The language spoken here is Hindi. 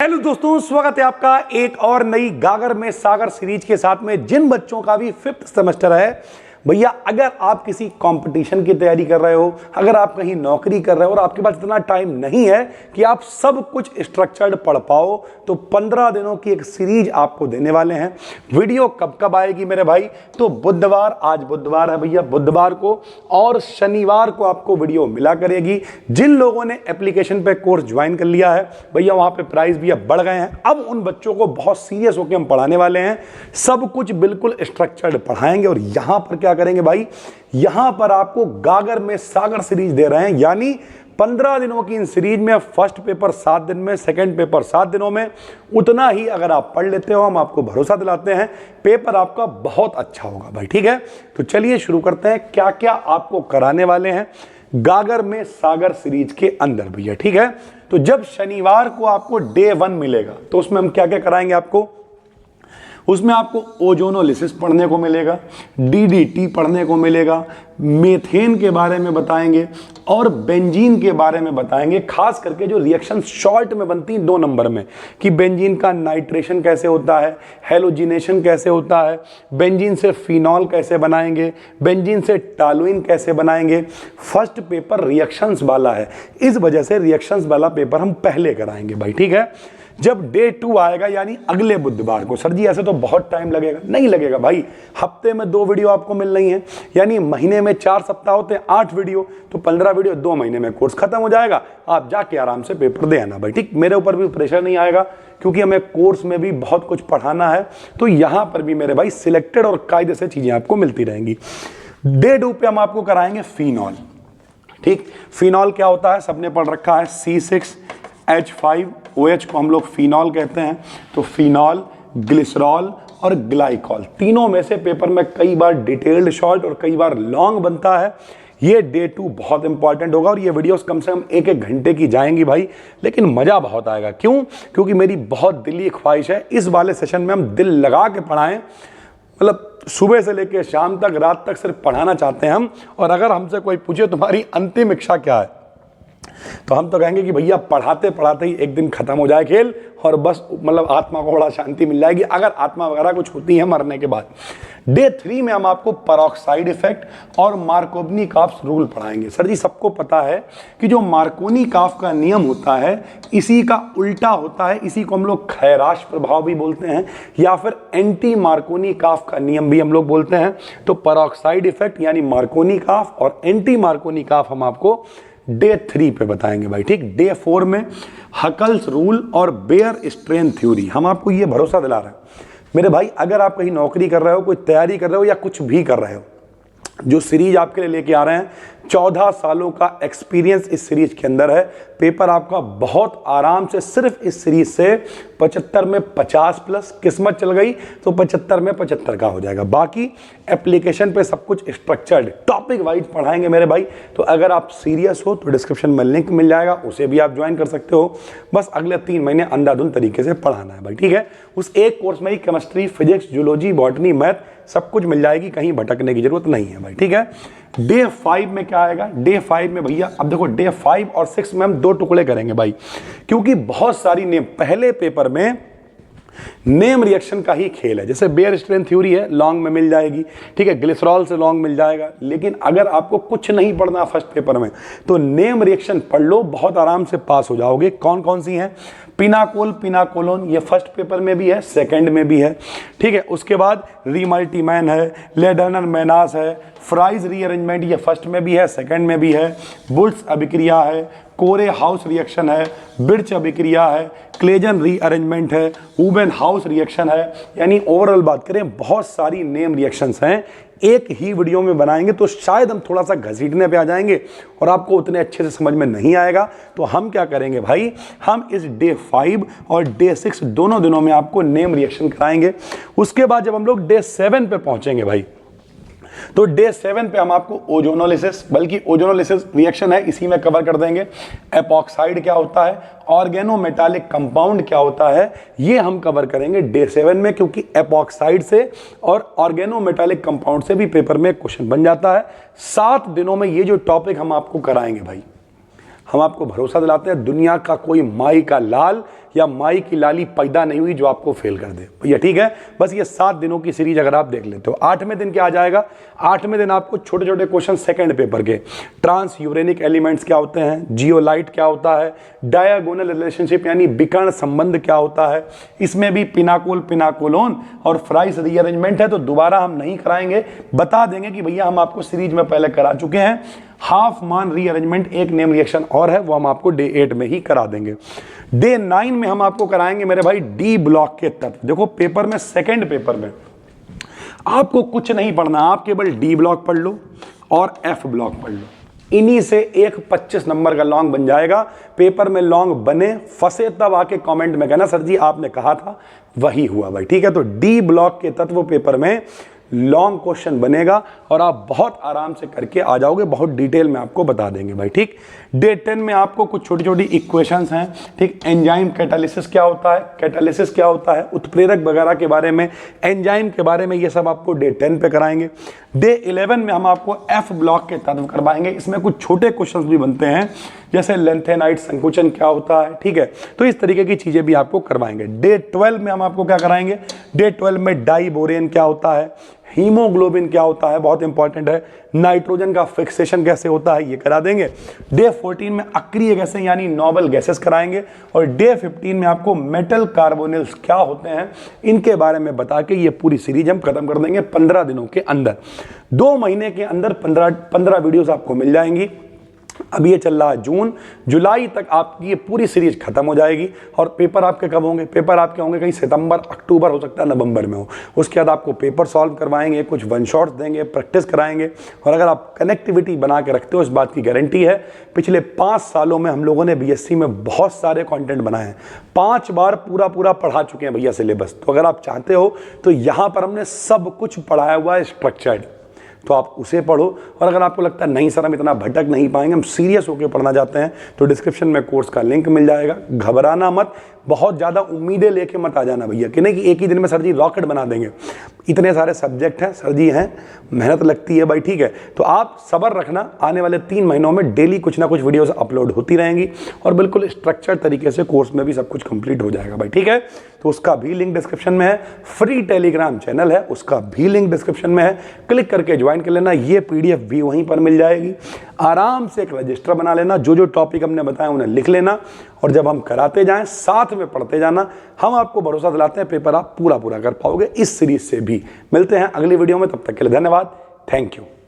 हेलो दोस्तों, स्वागत है आपका एक और नई गागर में सागर सीरीज के साथ में। जिन बच्चों का भी 5th सेमेस्टर है भैया, अगर आप किसी कंपटीशन की तैयारी कर रहे हो, अगर आप कहीं नौकरी कर रहे हो और आपके पास इतना टाइम नहीं है कि आप सब कुछ स्ट्रक्चर्ड पढ़ पाओ, तो 15 दिनों की एक सीरीज आपको देने वाले हैं। वीडियो कब कब आएगी मेरे भाई? तो बुधवार, आज बुधवार है भैया, बुधवार को और शनिवार को आपको वीडियो मिला करेगी। जिन लोगों ने एप्लीकेशन पे कोर्स ज्वाइन कर लिया है भैया, वहां पे प्राइस भैया बढ़ गए हैं। अब उन बच्चों को बहुत सीरियस होकर हम पढ़ाने वाले हैं, सब कुछ बिल्कुल स्ट्रक्चर्ड पढ़ाएंगे। और यहां पर क्या करेंगे भाई, यहां पर आपको गागर में सागर सीरीज दे रहे हैं, यानी 15 दिनों की इन सीरीज में फर्स्ट पेपर 7 दिन में, सेकंड पेपर 7 दिनों में। उतना ही अगर आप पढ़ लेते हो, हम आपको भरोसा दिलाते हैं पेपर आपका बहुत अच्छा होगा भाई। ठीक है, तो चलिए शुरू करते हैं। क्या क्या आपको कराने वाले हैं गागर में सागर सीरीज के अंदर भैया। ठीक है, तो जब शनिवार को आपको डे 1 मिलेगा तो उसमें हम क्या क्या कराएंगे आपको? उसमें आपको ओजोनोलिसिस पढ़ने को मिलेगा, डीडीटी पढ़ने को मिलेगा, मेथेन के बारे में बताएंगे और बेंजीन के बारे में बताएंगे। खास करके जो रिएक्शन शॉर्ट में बनती हैं 2 नंबर में, कि बेंजीन का नाइट्रेशन कैसे होता है, हेलोजिनेशन कैसे होता है, बेंजीन से फिनॉल कैसे बनाएंगे, बेंजीन से टॉलुइन कैसे बनाएंगे। फर्स्ट पेपर रिएक्शंस वाला है, इस वजह से रिएक्शंस वाला पेपर हम पहले कराएंगे भाई। ठीक है, जब डे 2 आएगा यानी अगले बुधवार को, सर जी ऐसे तो बहुत टाइम लगेगा। नहीं लगेगा भाई, हफ्ते में 2 वीडियो आपको मिल रही हैं, यानी महीने में 4 सप्ताह होते हैं, 8 वीडियो, तो 15 वीडियो 2 महीने में कोर्स खत्म हो जाएगा। आप जाके आराम से पेपर दे आना भाई। ठीक, मेरे ऊपर भी प्रेशर नहीं आएगा क्योंकि हमें कोर्स में भी बहुत कुछ पढ़ाना है, तो यहां पर भी मेरे भाई सिलेक्टेड और कायदे से चीजें आपको मिलती रहेंगी। डे 2 पे हम आपको कराएंगे फिनॉल। ठीक, फिनॉल क्या होता है सबने पढ़ रखा है, C6H5OH को हम लोग फिनॉल कहते हैं। तो फिनॉल, ग्लिसरॉल और ग्लाइकॉल, तीनों में से पेपर में कई बार डिटेल्ड शॉर्ट और कई बार लॉन्ग बनता है। ये डे 2 बहुत इंपॉर्टेंट होगा और ये वीडियोस कम से कम 1-1 घंटे की जाएंगी भाई, लेकिन मजा बहुत आएगा। क्यों? क्योंकि मेरी बहुत दिली ख्वाहिश है इस वाले सेशन में हम दिल लगा के पढ़ाएं, मतलब सुबह से लेकर शाम तक, रात तक सिर्फ पढ़ाना चाहते हैं हम। और अगर हमसे कोई पूछे तुम्हारी अंतिम इच्छा क्या है, तो हम तो कहेंगे कि भैया पढ़ाते पढ़ाते ही एक दिन खत्म हो जाए खेल और बस मतलब आत्मा को बड़ा शांति मिल जाएगी, अगर आत्मा वगैरह कुछ होती है मरने के बाद। डे 3 में हम आपको पेरोक्साइड इफेक्ट और मार्कोनी-काफ रूल पढ़ाएंगे। सर जी सबको पता है कि जो मार्कोनी-काफ का नियम होता है इसी का उल्टा होता है, इसी को हम लोग खैराश प्रभाव भी बोलते हैं या फिर एंटी मार्कोनी-काफ का नियम भी हम लोग बोलते हैं। तो पेरोक्साइड इफेक्ट यानी मार्कोनी-काफ और एंटी मार्कोनी-काफ हम आपको डे 3 पे बताएंगे भाई। ठीक, डे 4 में हकल्स रूल और बेयर स्ट्रेन थ्योरी हम आपको ये भरोसा दिला रहे हैं मेरे भाई, अगर आप कहीं नौकरी कर रहे हो, कोई तैयारी कर रहे हो या कुछ भी कर रहे हो, जो सीरीज आपके लिए लेके आ रहे हैं, 14 सालों का एक्सपीरियंस इस सीरीज के अंदर है। पेपर आपका बहुत आराम से सिर्फ इस सीरीज से 75 में 50 प्लस, किस्मत चल गई तो 75 में 75 का हो जाएगा। बाकी एप्लीकेशन पे सब कुछ स्ट्रक्चर्ड टॉपिक वाइज पढ़ाएंगे मेरे भाई। तो अगर आप सीरियस हो तो डिस्क्रिप्शन में लिंक मिल जाएगा, उसे भी आप ज्वाइन कर सकते हो। बस अगले 3 महीने अंधाधुंध तरीके से पढ़ाना है भाई। ठीक है, उस एक कोर्स में ही chemistry, physics, zoology, botany, math सब कुछ मिल जाएगी, कहीं भटकने की जरूरत नहीं है भाई। ठीक है, डे 5 में क्या आएगा? डे 5 में भैया अब देखो, डे 5 और 6 में हम 2 टुकड़े करेंगे भाई, क्योंकि बहुत सारी नेम, पहले पेपर में नेम रिएक्शन का ही खेल है। जैसे बेयर स्ट्रेन थ्योरी है, लॉन्ग में मिल जाएगी, ठीक है, ग्लिसरॉल से लॉन्ग मिल जाएगा। लेकिन अगर आपको कुछ नहीं पढ़ना फर्स्ट पेपर में तो नेम रिएक्शन पढ़ लो, बहुत आराम से पास हो जाओगे। कौन कौन सी हैं? पिनाकोल, पिनाकोलोन, ये फर्स्ट पेपर में भी है, सेकंड में भी है। ठीक है, उसके बाद रीमल्टीमैन है, लेडर्नर मैनास है, फ्राइज रीअरेंजमेंट, ये फर्स्ट में भी है, सेकंड में भी है। बुल्स अभिक्रिया है, कोरे हाउस रिएक्शन है, बिर्च अभिक्रिया है, क्लेजन रीअरेंजमेंट है, ऊबेन हाउस रिएक्शन है। यानी ओवरऑल बात करें बहुत सारी नेम रिएक्शंस हैं, एक ही वीडियो में बनाएंगे तो शायद हम थोड़ा सा घसीटने पे आ जाएंगे और आपको उतने अच्छे से समझ में नहीं आएगा। तो हम क्या करेंगे भाई, हम इस डे 5 और डे 6 दोनों दिनों में आपको नेम रिएक्शन कराएंगे। उसके बाद जब हम लोग डे 7 पे पहुंचेंगे भाई, तो डे 7 पे हम आपको ओजोनोलिसिस, बल्कि ओजोनोलिसिस रिएक्शन है इसी में कवर कर देंगे। एपॉक्साइड क्या होता है, ऑर्गेनोमेटालिक कंपाउंड क्या होता है, ये हम कवर करेंगे डे 7 में, क्योंकि एपॉक्साइड से और ऑर्गेनोमेटालिक कंपाउंड से भी पेपर में क्वेश्चन बन जाता है। 7 दिनों में ये जो टॉपिक हम आपको कराएंगे भाई, हम आपको भरोसा दिलाते हैं दुनिया का कोई माई का लाल या माई की लाली पैदा नहीं हुई जो आपको फेल कर दे भैया, ठीक है। बस ये 7 दिनों की सीरीज अगर आप देख लेते हो, 8वें दिन क्या आ जाएगा, 8वें दिन आपको छोटे छोटे क्वेश्चन सेकंड पेपर के, ट्रांस यूरेनिक एलिमेंट्स क्या होते हैं, जियोलाइट क्या होता है, डायगोनल रिलेशनशिप यानी विकर्ण संबंध क्या होता है, इसमें भी पिनाकोल पिनाकोलोन और फ्राइस रीअरेंजमेंट है, तो दोबारा हम नहीं कराएंगे, बता देंगे कि भैया हम आपको सीरीज में पहले करा चुके हैं। हाफ मान रीअरेंजमेंट एक नेम रिएक्शन और है, वो हम आपको डे 8 में ही करा देंगे। डे 9 में हम आपको कराएंगे मेरे भाई डी ब्लॉक के तत्व। देखो पेपर में, सेकंड पेपर में आपको कुछ नहीं पढ़ना, आप केवल डी ब्लॉक पढ़ लो और एफ ब्लॉक पढ़ लो, इन्हीं से एक 25 नंबर का लॉन्ग बन जाएगा। पेपर में लॉन्ग बने फंसे तब आके कमेंट में कहना सर जी आपने कहा था, वही हुआ भाई, ठीक है। तो डी ब्लॉक के तत्व पेपर में लॉन्ग क्वेश्चन बनेगा और आप बहुत आराम से करके आ जाओगे, बहुत डिटेल में आपको बता देंगे भाई, ठीक। डे 10 में आपको कुछ छोटी छोटी इक्वेशंस हैं, ठीक। एंजाइम कैटालिसिस क्या होता है, कैटालिसिस क्या होता है, उत्प्रेरक वगैरह के बारे में, एंजाइम के बारे में, ये सब आपको डे 10 पे कराएंगे। डे 11 में हम आपको एफ ब्लॉक के तत्व करवाएंगे, इसमें कुछ छोटे क्वेश्चंस भी बनते हैं, जैसे लेंथेनाइट संकुचन क्या होता है, ठीक है। तो इस तरीके की चीजें भी आपको करवाएंगे। डे 12 में हम आपको क्या कराएंगे, डे 12 में डाइबोरेन क्या होता है, हीमोग्लोबिन क्या होता है, बहुत इंपॉर्टेंट है, नाइट्रोजन का फिक्सेशन कैसे होता है, ये करा देंगे। डे 14 में अक्रिय गैसें यानी नोबल गैसेस कराएंगे और डे 15 में आपको मेटल कार्बोनिल्स क्या होते हैं इनके बारे में बता के ये पूरी सीरीज हम खत्म कर देंगे 15 दिनों के अंदर। 2 महीने के अंदर 15 वीडियोस आपको मिल जाएंगी। अभी ये चल रहा है जून, जुलाई तक आपकी ये पूरी सीरीज खत्म हो जाएगी। और पेपर आपके कब होंगे, पेपर आपके होंगे कहीं सितंबर अक्टूबर, हो सकता है नवंबर में हो। उसके बाद आपको पेपर सॉल्व करवाएंगे, कुछ वन शॉट्स देंगे, प्रैक्टिस कराएंगे। और अगर आप कनेक्टिविटी बना के रखते हो, इस बात की गारंटी है, पिछले 5 सालों में हम लोगों ने बीएससी में बहुत सारे कंटेंट बनाए हैं, 5 बार पूरा पढ़ा चुके हैं भैया सिलेबस। तो अगर आप चाहते हो तो यहाँ पर हमने सब कुछ पढ़ाया हुआ है स्ट्रक्चर्ड, तो आप उसे पढ़ो। और अगर आपको लगता है नहीं सर हम इतना भटक नहीं पाएंगे, हम सीरियस होकर पढ़ना चाहते हैं, तो डिस्क्रिप्शन में कोर्स का लिंक मिल जाएगा। घबराना मत, बहुत ज़्यादा उम्मीदें लेके मत आ जाना भैया कि नहीं कि एक ही दिन में सर जी रॉकेट बना देंगे। इतने सारे सब्जेक्ट हैं सर जी, हैं, मेहनत लगती है भाई, ठीक है। तो आप सब्र रखना, आने वाले 3 महीनों में डेली कुछ ना कुछ वीडियोस अपलोड होती रहेंगी और बिल्कुल स्ट्रक्चर तरीके से कोर्स में भी सब कुछ कंप्लीट हो जाएगा भाई, ठीक है। तो उसका भी लिंक डिस्क्रिप्शन में है। फ्री टेलीग्राम चैनल है, उसका भी लिंक डिस्क्रिप्शन में है, क्लिक करके ज्वाइन कर लेना। ये PDF भी वहीं पर मिल जाएगी। आराम से एक रजिस्टर बना लेना, जो जो टॉपिक हमने बताया उन्हें लिख लेना और जब हम कराते जाएं साथ में पढ़ते जाना। हम आपको भरोसा दिलाते हैं पेपर आप पूरा कर पाओगे इस सीरीज से भी। मिलते हैं अगली वीडियो में, तब तक के लिए धन्यवाद, थैंक यू।